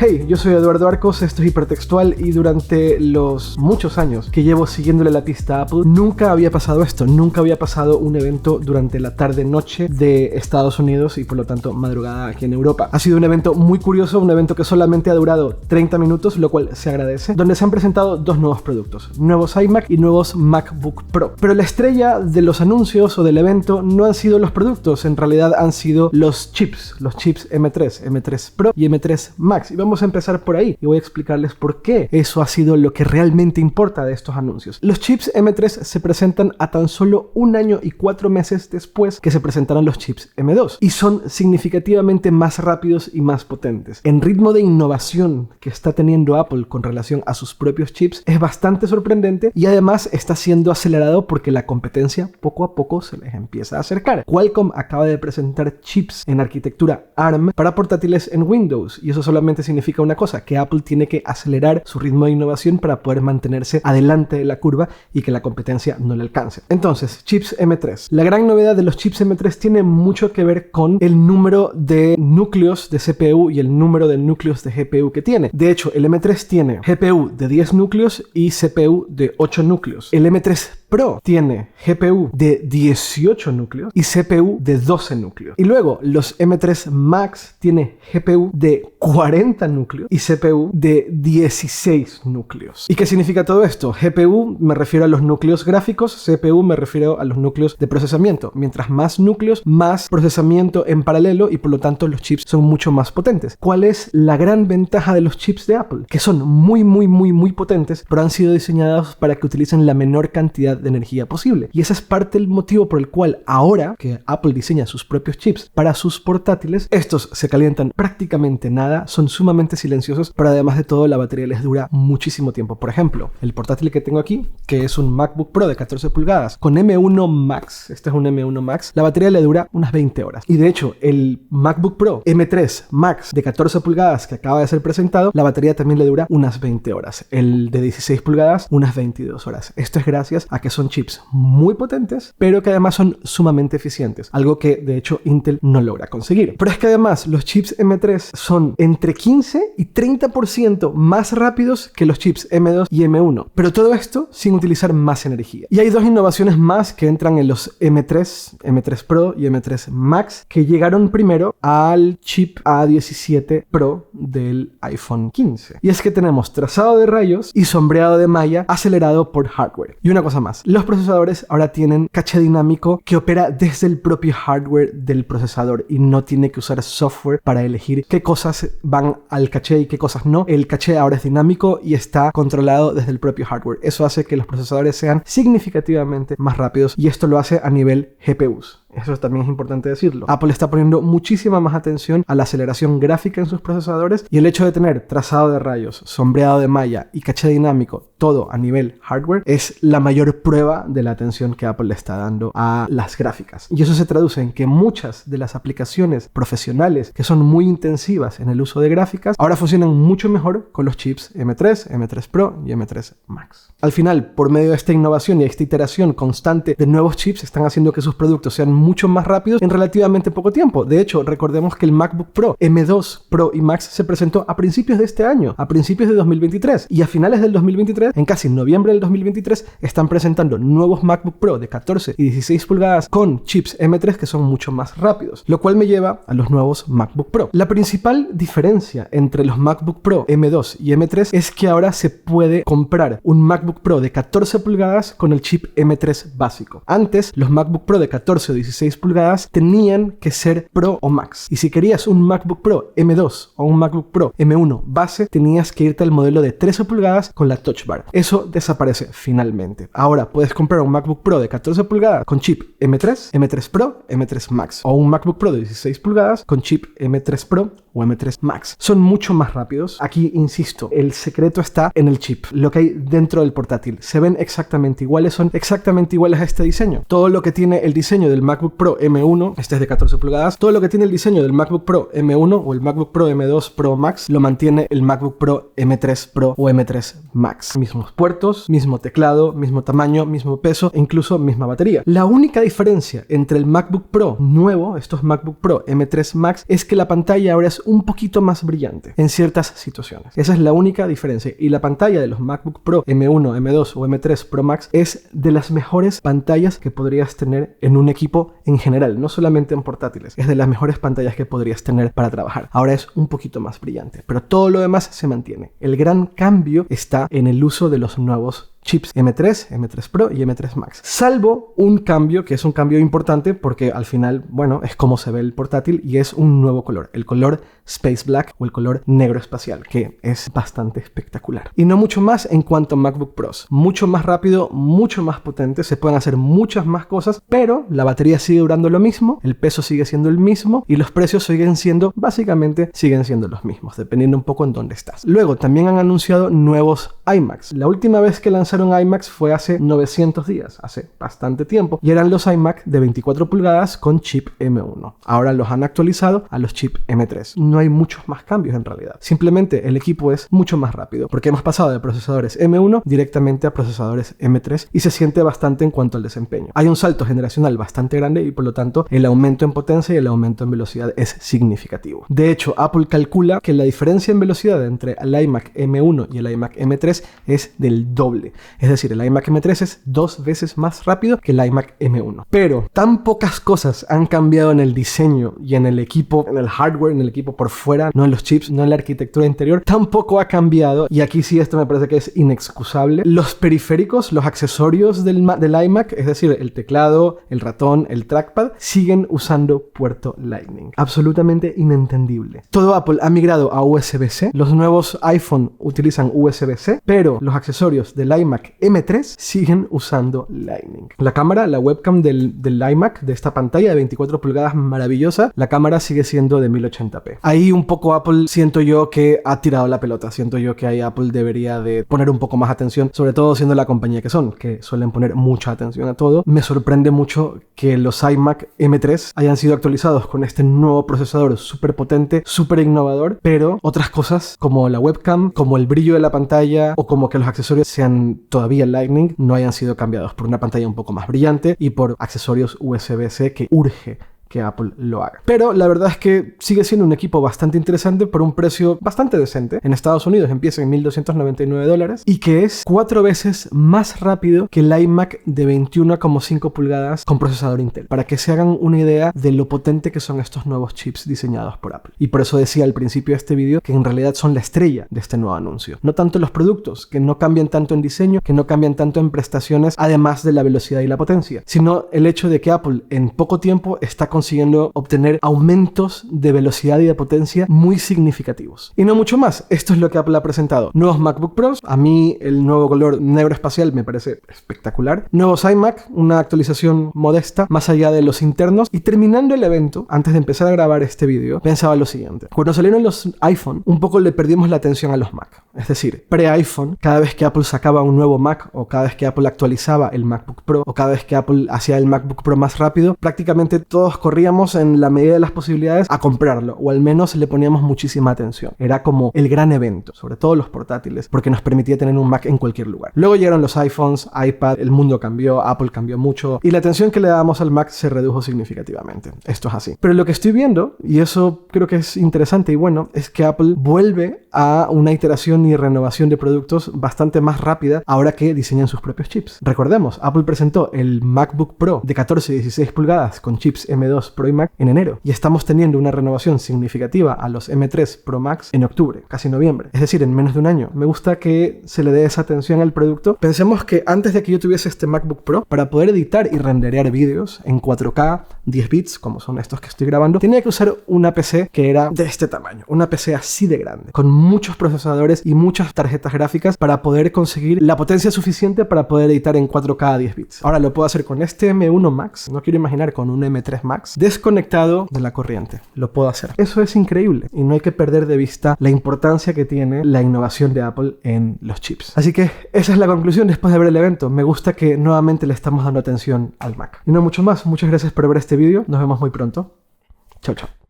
Hey, yo soy Eduardo Arcos, esto es Hipertextual y durante los muchos años que llevo siguiéndole la pista a Apple, nunca había pasado esto, nunca había pasado un evento durante la tarde-noche de Estados Unidos y por lo tanto madrugada aquí en Europa. Ha sido un evento muy curioso, un evento que solamente ha durado 30 minutos, lo cual se agradece, donde se han presentado dos nuevos productos, nuevos iMac y nuevos MacBook Pro. Pero la estrella de los anuncios o del evento no han sido los productos, en realidad han sido los chips M3, M3 Pro y M3 Max. Y vamos a empezar por ahí y voy a explicarles por qué eso ha sido lo que realmente importa de estos anuncios. Los chips M3 se presentan a tan solo 1 año y 4 meses después que se presentaron los chips M2 y son significativamente más rápidos y más potentes. El ritmo de innovación que está teniendo Apple con relación a sus propios chips es bastante sorprendente y además está siendo acelerado porque la competencia poco a poco se les empieza a acercar. Qualcomm acaba de presentar chips en arquitectura ARM para portátiles en Windows y eso solamente significa una cosa, que Apple tiene que acelerar su ritmo de innovación para poder mantenerse adelante de la curva y que la competencia no le alcance. Entonces, chips M3. La gran novedad de los chips M3 tiene mucho que ver con el número de núcleos de CPU y el número de núcleos de GPU que tiene. De hecho, el M3 tiene GPU de 10 núcleos y CPU de 8 núcleos. El M3 Pro tiene GPU de 18 núcleos y CPU de 12 núcleos. Y luego los M3 Max tiene GPU de 40 núcleos y CPU de 16 núcleos. ¿Y qué significa todo esto? GPU me refiero a los núcleos gráficos, CPU me refiero a los núcleos de procesamiento. Mientras más núcleos, más procesamiento en paralelo y por lo tanto los chips son mucho más potentes. ¿Cuál es la gran ventaja de los chips de Apple? Que son muy potentes, pero han sido diseñados para que utilicen la menor cantidad de energía posible. Y ese es parte del motivo por el cual ahora que Apple diseña sus propios chips para sus portátiles, estos se calientan prácticamente nada, son sumamente silenciosos, pero además de todo la batería les dura muchísimo tiempo. Por ejemplo, el portátil que tengo aquí, que es un MacBook Pro de 14 pulgadas con M1 Max, este es un M1 Max, la batería le dura unas 20 horas. Y de hecho, el MacBook Pro M3 Max de 14 pulgadas que acaba de ser presentado, la batería también le dura unas 20 horas. El de 16 pulgadas, unas 22 horas. Esto es gracias a que son chips muy potentes, pero que además son sumamente eficientes, algo que de hecho Intel no logra conseguir. Pero es que además los chips M3 son entre 15 y 30% más rápidos que los chips M2 y M1, pero todo esto sin utilizar más energía. Y hay dos innovaciones más que entran en los M3 Pro y M3 Max, que llegaron primero al chip A17 Pro del iPhone 15. Y es que tenemos trazado de rayos y sombreado de malla acelerado por hardware. Y una cosa más, los procesadores ahora tienen caché dinámico que opera desde el propio hardware del procesador y no tiene que usar software para elegir qué cosas van al caché y qué cosas no. El caché ahora es dinámico y está controlado desde el propio hardware. Eso hace que los procesadores sean significativamente más rápidos y esto lo hace a nivel GPUs. Eso también es importante decirlo. Apple está poniendo muchísima más atención a la aceleración gráfica en sus procesadores y el hecho de tener trazado de rayos, sombreado de malla y caché dinámico, todo a nivel hardware, es la mayor prueba de la atención que Apple le está dando a las gráficas. Y eso se traduce en que muchas de las aplicaciones profesionales que son muy intensivas en el uso de gráficas ahora funcionan mucho mejor con los chips M3, M3 Pro y M3 Max. Al final, por medio de esta innovación y esta iteración constante de nuevos chips, están haciendo que sus productos sean mucho más rápidos en relativamente poco tiempo. De hecho, recordemos que el MacBook Pro M2 Pro y Max se presentó a principios de este año, a principios de 2023, y a finales del 2023, en casi noviembre del 2023, están presentando nuevos MacBook Pro de 14 y 16 pulgadas con chips M3 que son mucho más rápidos, lo cual me lleva a los nuevos MacBook Pro. La principal diferencia entre los MacBook Pro M2 y M3 es que ahora se puede comprar un MacBook Pro de 14 pulgadas con el chip M3 básico. Antes, los MacBook Pro de 14 o 16 pulgadas tenían que ser Pro o Max. Y si querías un MacBook Pro M2 o un MacBook Pro M1 base, tenías que irte al modelo de 13 pulgadas con la Touch Bar. Eso desaparece finalmente. Ahora puedes comprar un MacBook Pro de 14 pulgadas con chip M3, M3 Pro, M3 Max o un MacBook Pro de 16 pulgadas con chip M3 Pro o M3 Max. Son mucho más rápidos. Aquí, insisto, el secreto está en el chip. Lo que hay dentro del portátil. Se ven exactamente iguales, son exactamente iguales a este diseño. Todo lo que tiene el diseño del MacBook Pro M1, este es de 14 pulgadas, todo lo que tiene el diseño del MacBook Pro M1 o el MacBook Pro M2 Pro Max, lo mantiene el MacBook Pro M3 Pro o M3 Max. Mismos puertos, mismo teclado, mismo tamaño, mismo peso e incluso misma batería. La única diferencia entre el MacBook Pro nuevo, estos MacBook Pro M3 Max, es que la pantalla ahora es un poquito más brillante en ciertas situaciones. Esa es la única diferencia. Y la pantalla de los MacBook Pro M1, M2 o M3 Pro Max es de las mejores pantallas que podrías tener en un equipo en general, no solamente en portátiles. Es de las mejores pantallas que podrías tener para trabajar. Ahora es un poquito más brillante, pero todo lo demás se mantiene. El gran cambio está en el uso de los nuevos chips M3, M3 Pro y M3 Max. Salvo un cambio, que es un cambio importante porque al final, bueno, es como se ve el portátil y es un nuevo color. El color Space Black o el color negro espacial, que es bastante espectacular. Y no mucho más en cuanto a MacBook Pros. Mucho más rápido, mucho más potente, se pueden hacer muchas más cosas, pero la batería sigue durando lo mismo, el peso sigue siendo el mismo y los precios básicamente siguen siendo los mismos, dependiendo un poco en dónde estás. Luego, también han anunciado nuevos iMacs. La última vez que lanzaron iMacs fue hace 900 días, hace bastante tiempo, y eran los iMac de 24 pulgadas con chip M1. Ahora los han actualizado a los chip M3. No hay muchos más cambios en realidad. Simplemente el equipo es mucho más rápido, porque hemos pasado de procesadores M1 directamente a procesadores M3 y se siente bastante en cuanto al desempeño. Hay un salto generacional bastante grande y por lo tanto el aumento en potencia y el aumento en velocidad es significativo. De hecho, Apple calcula que la diferencia en velocidad entre el iMac M1 y el iMac M3 es del doble. Es decir, el iMac M3 es 2 veces más rápido que el iMac M1. Pero tan pocas cosas han cambiado en el diseño y en el equipo, en el hardware, en el equipo por fuera, no en los chips, no en la arquitectura interior, tampoco ha cambiado, y aquí sí esto me parece que es inexcusable, los periféricos, los accesorios del iMac, es decir, el teclado, el ratón, el trackpad, siguen usando puerto Lightning. Absolutamente inentendible. Todo Apple ha migrado a USB-C, los nuevos iPhone utilizan USB-C, pero los accesorios del iMac M3 siguen usando Lightning. La cámara, la webcam del iMac, de esta pantalla de 24 pulgadas maravillosa, la cámara sigue siendo de 1080p. Ahí un poco Apple siento yo que ha tirado la pelota, siento yo que ahí Apple debería de poner un poco más atención, sobre todo siendo la compañía que son, que suelen poner mucha atención a todo. Me sorprende mucho que los iMac M3 hayan sido actualizados con este nuevo procesador súper potente, súper innovador, pero otras cosas como la webcam, como el brillo de la pantalla o como que los accesorios sean todavía Lightning no hayan sido cambiados por una pantalla un poco más brillante y por accesorios USB-C que urge que Apple lo haga. Pero la verdad es que sigue siendo un equipo bastante interesante por un precio bastante decente. En Estados Unidos empieza en $1,299 y que es 4 veces más rápido que el iMac de 21,5 pulgadas con procesador Intel. Para que se hagan una idea de lo potente que son estos nuevos chips diseñados por Apple. Y por eso decía al principio de este vídeo que en realidad son la estrella de este nuevo anuncio. No tanto los productos, que no cambian tanto en diseño, que no cambian tanto en prestaciones, además de la velocidad y la potencia, sino el hecho de que Apple en poco tiempo está consiguiendo obtener aumentos de velocidad y de potencia muy significativos. Y no mucho más. Esto es lo que Apple ha presentado. Nuevos MacBook Pros. A mí el nuevo color negro espacial me parece espectacular. Nuevos iMac, una actualización modesta más allá de los internos. Y terminando el evento, antes de empezar a grabar este vídeo, pensaba lo siguiente. Cuando salieron los iPhone, un poco le perdimos la atención a los Mac. Es decir, pre-iPhone, cada vez que Apple sacaba un nuevo Mac o cada vez que Apple actualizaba el MacBook Pro o cada vez que Apple hacía el MacBook Pro más rápido, prácticamente todos corríamos en la medida de las posibilidades a comprarlo, o al menos le poníamos muchísima atención. Era como el gran evento, sobre todo los portátiles, porque nos permitía tener un Mac en cualquier lugar. Luego llegaron los iPhones, iPad, el mundo cambió, Apple cambió mucho y la atención que le dábamos al Mac se redujo significativamente. Esto es así. Pero lo que estoy viendo, y eso creo que es interesante y bueno, es que Apple vuelve a una iteración y renovación de productos bastante más rápida ahora que diseñan sus propios chips. Recordemos, Apple presentó el MacBook Pro de 14 y 16 pulgadas con chips M2 Pro y Mac en enero y estamos teniendo una renovación significativa a los M3 Pro Max en octubre, casi noviembre, es decir, en menos de un año. Me gusta que se le dé esa atención al producto. Pensemos que antes de que yo tuviese este MacBook Pro, para poder editar y renderear vídeos en 4K, 10 bits, como son estos que estoy grabando, tenía que usar una PC que era de este tamaño, una PC así de grande, con muchos procesadores y muchas tarjetas gráficas para poder conseguir la potencia suficiente para poder editar en 4K a 10 bits. Ahora lo puedo hacer con este M1 Max, no quiero imaginar con un M3 Max, desconectado de la corriente. Lo puedo hacer. Eso es increíble y no hay que perder de vista la importancia que tiene la innovación de Apple en los chips. Así que esa es la conclusión después de ver el evento. Me gusta que nuevamente le estamos dando atención al Mac. Y no mucho más. Muchas gracias por ver este vídeo. Nos vemos muy pronto. Chao, chao.